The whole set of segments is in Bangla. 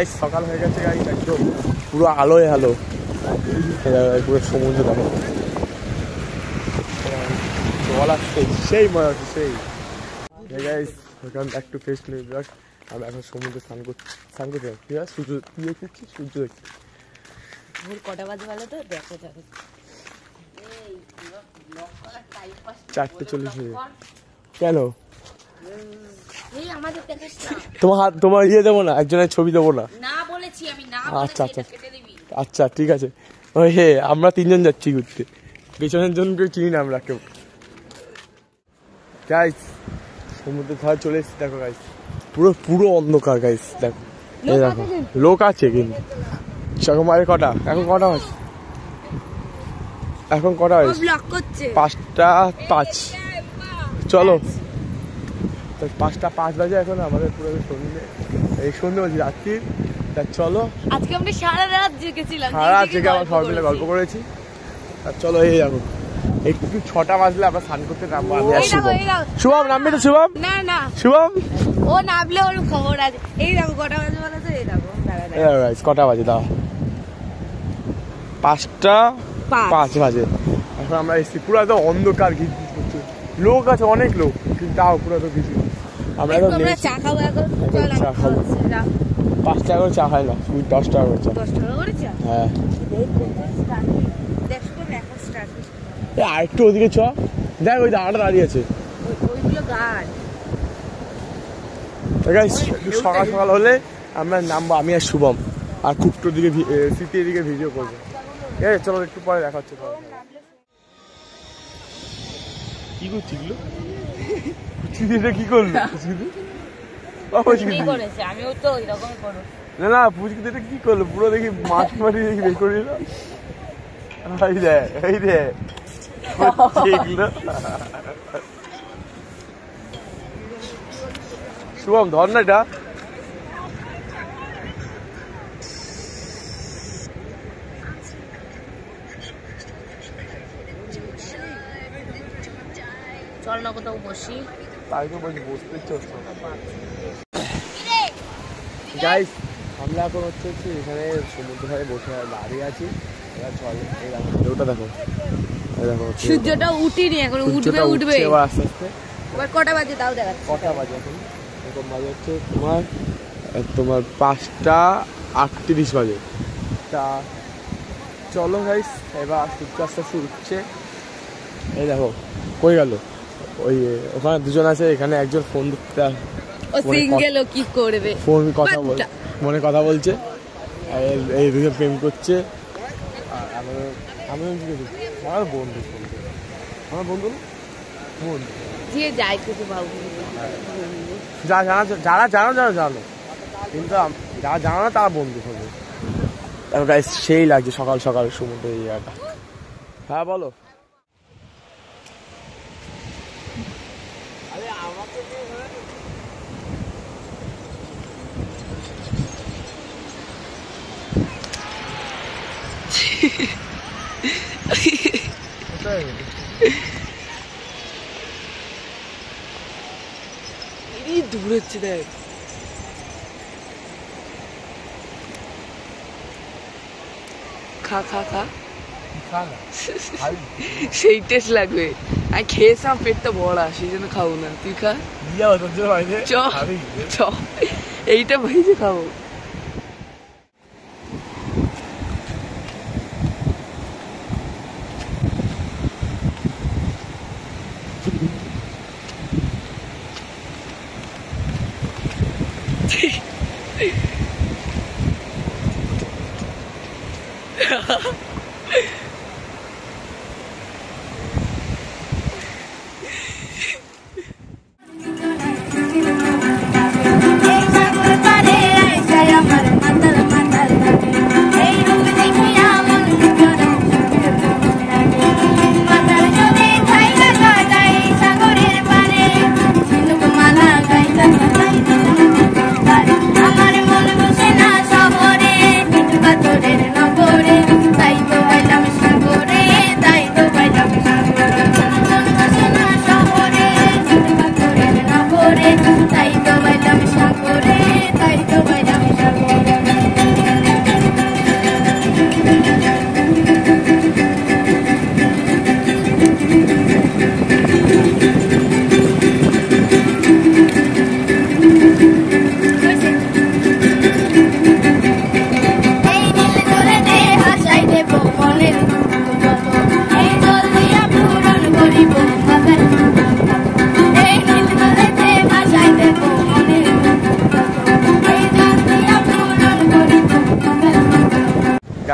গাইস সকাল হয়ে গেছে গাইস, একদম পুরো আলোয় আলো, পুরো সমুদ্র দেখো, জল আসছে, সেই মজা হচ্ছে সেই। Guys welcome back to face new blog. আমি এখন সমুদ্রে স্নান করছি, ঠিক আছে? সূর্য দেখছি, সূর্য দেখছি। কটা বাজে বলো তো? দেখো 4:40 হয়ে কেন? তোমার ইয়ে দেবো না, একজনের ছবি দেবো না? না বলেছি আমি, না আচ্ছা আচ্ছা আচ্ছা ঠিক আছে। ওই হে আমরা 3 জন যাচ্ছি ঘুরতে, পেছনের জনকে চিনি না আমরা কেউ। গাইস সমুদ্রের ধারে চলে এসেছি, দেখো গাইস পুরো অন্ধকার গাইস, দেখো এই দেখো লোক আছে কিন্তু। এখন বাজে কটা? এখন কটা বাজে? এখন কটা বাজে? 5:05। চলো 5:05 বাজে এখন, আমাদের পুরো সন্ধ্যে বলছি রাত্রি। তা চলো, আজকে আমরা সারা রাত জেগেছিলাম, সারা রাত জেগে আমরা সবাই মিলে গল্প করেছি। আর চলো এই দেখো একটু 6টা বাজলে আমরা স্নান করতে নামবো। আমি আর শুভম নামবে তো? শুভম না না শুভম ও নামলে ওর খবর আছে। এই দেখো কটা বাজে বলো তো? এই দেখো কটা বাজে দাও? 5:05 বাজে। এখন আমরা এসেছি, পুরো একদম অন্ধকার, লোক আছে অনেক লোক, কিন্তু তাও পুরো তো কিছু। আমরা এখন চা খাবো, এখন চা খাবো। 5 টাকা করে চা খাই না, 10 টাকা করে চা। 10 টাকা করে চা? হ্যাঁ আর একটু ওদিকে চ, দেখ ওই দাঁড়াটা দাঁড়িয়ে আছে, ওইগুলো গাছ। সকাল সকাল হলে আমরা নামবো, আমি আর শুভম, আর কুকটোর দিকে স্মৃতির দিকে ভিডিও করবো। চলো একটু পরে দেখা হচ্ছে। কি করছি এগুলো? কি করলো? না পুচকিতে এটা কি করলো? পুরো দেখি মাটি দেখি বের করে দিল। এই রে শুভম ধর না এটা। চল না কোথাও বসি। তাই তো বলছি, বসতে ইচ্ছে হচ্ছে। গাইস আমরা এখন হচ্ছে এখানে সমুদ্র ধারে বসে দাঁড়িয়ে আছি। ওটা দেখো, সূর্যটা উঠিনি, এখন উঠবে আস্তে আস্তে। এবার কটা বাজে তাও দেখা? কটা বাজে এখন? এখন বাজে হচ্ছে তোমার 5:38 বাজে। তা চলো গাইস, এবার সূর্য আস্তে আস্তে উঠছে। এই দেখো কই গেল? ওই ওখানে দুজন আছে, এখানে একজন ফোন দিতে কি করবে, ফোন কথা মনে কথা বলছে, এই দুজন প্রেম করছে। আমি আমার বন্ধু, আমার বন্ধু যে যাই কিছু ভাবো, যারা জানো, কিন্তু যারা জানো না তারা বন্ধু হবে। গাইস সেই লাগছে সকাল সকাল সমুদ্রের এই জায়গাটা। হ্যাঁ বলো। দূর হচ্ছে দেখ, খা খা খা, সেই টেস্ট লাগবে। আমি খেয়েছিলাম, পেটটা ভরা, সেই জন্য খাবো না। তুই খা, চ এইটা ভেজে খাবো। আমার মন বসে না শহরে, কিছু পাথরের নগরে, তাই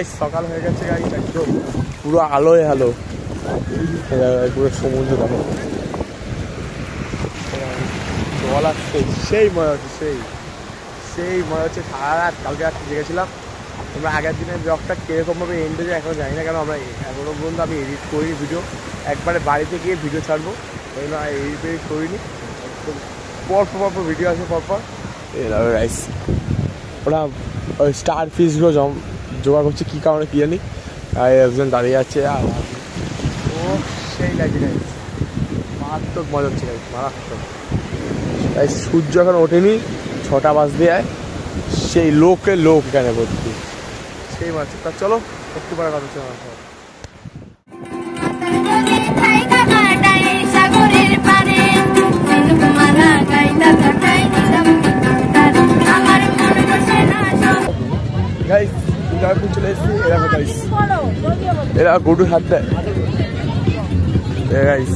গাইস সকাল হয়ে গেছে গাইস, একদম পুরো আলোয় আলো, পুরো সমুদ্র দেখো, জল আসছে, সেই মজা হচ্ছে, সেই মজা হচ্ছে। সারা রাত কালকে রাত্রে জেগেছিলাম। তোমরা আগের দিনের ব্লগটা কীরকমভাবে এন্ড হয়েছে এখনও জানি না, কেন আমরা এখনও পর্যন্ত আমি এডিট করিনি ভিডিও, একবারে বাড়িতে গিয়ে ভিডিও ছাড়বো, ওই জন্য এডিট করিনি। পরপর ভিডিও আছে পরপর। রাইস ওরা ওই স্টার ফিশগুলো জোগাড় করছে, কী কারণে কী জানি, আর একজন দাঁড়িয়ে আছে, আর ও সেই লাগছে গাইস, মারাত্মক মজা হচ্ছে গাইস, মারাত্মক। তাই সূর্য এখন ওঠেনি, 6টা বাজতে যায়, সেই লোকে লোক এখানে ভর্তি, সেই মাছ। তা চলো একটু পরে কথা হচ্ছে আমার সাথে। গাইস উদয়পুর চলে এসেছি, এরকম গাইস, এরা গরুর হাত দেয় গাইস।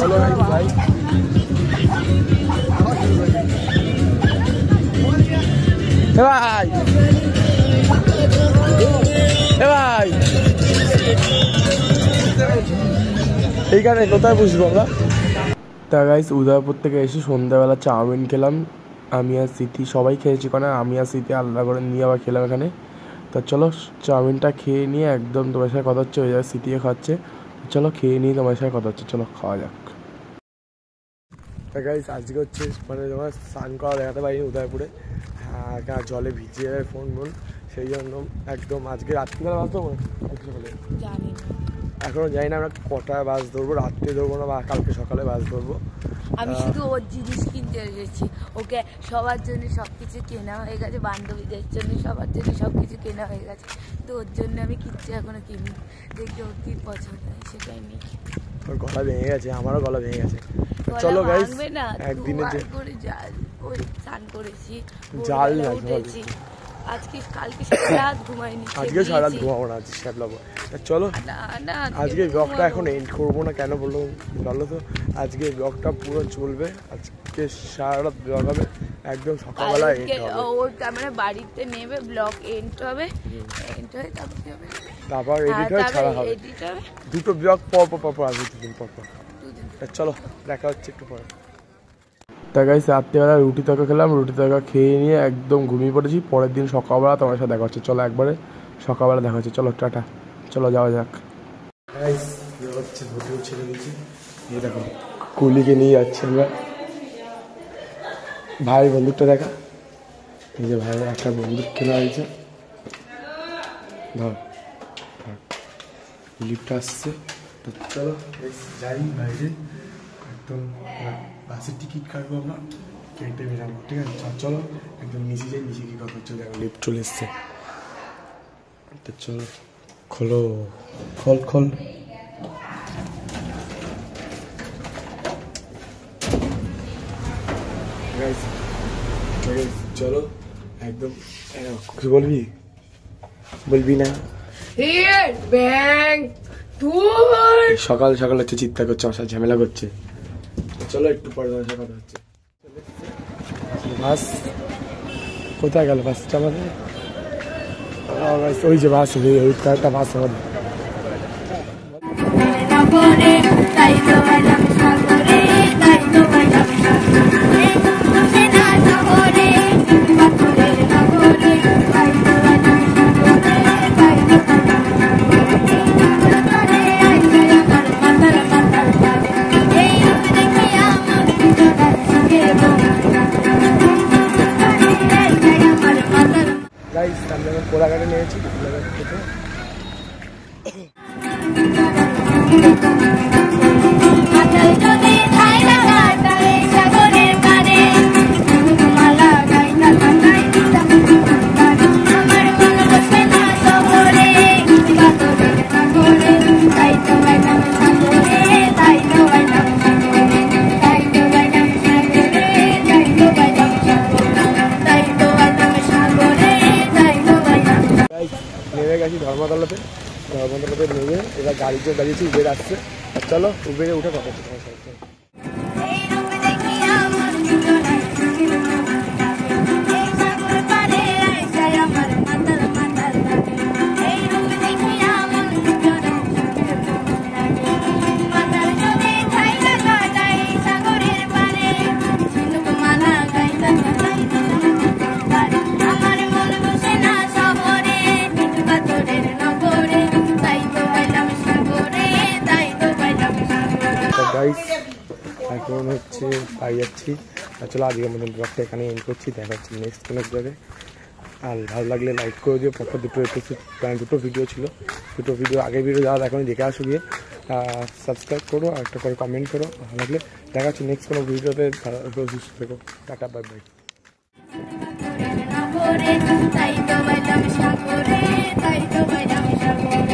চলো গাইস ভাই, ভাই ভাই এইখানে কোথায় বুঝবো আমরা। তা গাইস উদয়পুর থেকে এসে সন্ধ্যাবেলা চাউমিন খেলাম, আমি আর স্মৃতি সবাই খেয়েছি, কারণ আমি আর স্মৃতি আলাদা করে নিয়ে আবার খেলাম এখানে। তা চলো চাউমিনটা খেয়ে নিয়ে একদম তোমার সাথে কথা হচ্ছে, ওই জায়গায় স্মৃতিও খাচ্ছে, চলো খেয়ে নিয়ে তোমার সাথে কথা হচ্ছে, চলো খাওয়া যাক। তা গাইস আজকে হচ্ছে মানে তোমার স্নান করা দেখাতে পারিনি উদয়পুরে, হ্যাঁ জলে ভিজে যাবে ফোন, সেই জন্য একদম আজকে রাত্রিবেলা বাস ধরবো জানি না, এখনো জানি না আমরা কটায় বাস ধরবো, রাত্রে ধরবো না বা কালকে সকালে বাস ধরবো। আমি শুধু ওর জিনিস কিনতে এসেছি, ওকে সবার জন্য সবকিছু কেনা হয়ে গেছে, বান্ধবীদের জন্য সবার জন্য সবকিছু কেনা হয়ে গেছে, তো ওর জন্য আমি কিচ্ছু এখনো কিনি, দেখি ওর কি পছন্দ হয় সেটাই নিই। ওর গলা ভেঙে গেছে, আমারও গলা ভেঙে গেছে। চলো গাইস একদিনে যে করে জাল ওই স্নান করেছি, জাল না উঠেছি, আজকে কালকে সারা রাত ঘুমাইনি, আজকে সারা রাত ঘুমাবো না, আজকে শ্যাবলাবো। চলো আজকে ব্লগটা এখন এন্ড করবো না, কেন বললো বলো তো, আজকে ব্লগটা পুরো চলবে, আজকে সারা রাত ব্লগ হবে, একদম সকালবেলা এন্ড হবে। ওর ক্যামেরা বাড়িতে নেবে, ব্লগ এন্ড হবে, এন্ড হয়ে তারপর এডিট হয়ে ছাড়া হবে, দুটো ব্লগ পর আসবে, দুদিন পর। চলো দেখা হচ্ছে একটু পরে। তা গাইস রাত্রিবেলা রুটি তরকা খেলাম, রুটি তরকা খেয়ে নিয়ে একদম ঘুমিয়ে পড়েছি, পরের দিন সকালবেলা তোমার সাথে দেখা হচ্ছে, চলো একবারে সকালবেলা দেখা হচ্ছে, চলো টাটা, চলো যাওয়া যাক। গাইস হচ্ছে হোটেল ছেড়ে দিয়েছি, এই দেখো কুলিকে নিয়ে যাচ্ছি আমরা, ভাই বন্দুকটা দেখা, এই যে ভাই একটা বন্দুক কেনা হয়েছে, ধর লিফটটা আসছে, তো চলো যাই বাইরে, একদম বাসের টিকিট কাটবো আমরা, কেটে বেরাবো, ঠিক আছে চলো একদম নিচে যাই, নিচে কি কথা হচ্ছে দেখো লিফট চলে এসছে, তো চলো খোলো, খোল চলো একদম, কি বলবি না, সকাল সকাল হচ্ছে চিৎকার করছে, আমার সাথে ঝামেলা করছে, চলো একটু পরে তোমার সাথে কথা হচ্ছে। বাস কোথায় গেল বাসটা আমাদের, ওই যে বাস, ওই একটা বাস আমাদের। গাইস আমরা কোলাঘাটে নিয়েছি, কোলাঘাট থেকে নেমে গেছি ধর্মতলাতে নেমে এবার গাড়ির জন্য দাঁড়িয়েছি, উবের আসছে, চলো উবেরে উঠে কথা হচ্ছে তোমার সাথে। এখন হচ্ছে পাই যাচ্ছি। চলো আজকের মতন ব্লগটা এখানে এন্ড করছি, দেখা হচ্ছে নেক্সট কোনো জায়গায়। আর ভালো লাগলে লাইক করে দিও। পরপর দুটো ভিডিও ছিল, দুটো ভিডিও আগের ভিডিও যারা এখন দেখে আসো গিয়ে সাবস্ক্রাইব করো আর একটা করে কমেন্ট করো। ভালো লাগলে দেখা হচ্ছে নেক্সট কোনো ভিডিওতে। সুস্থ থেকো, টাটা, বাই বাই। তাই তো বাইলাম সাগরে, তাই তো বাইলাম সাগরে।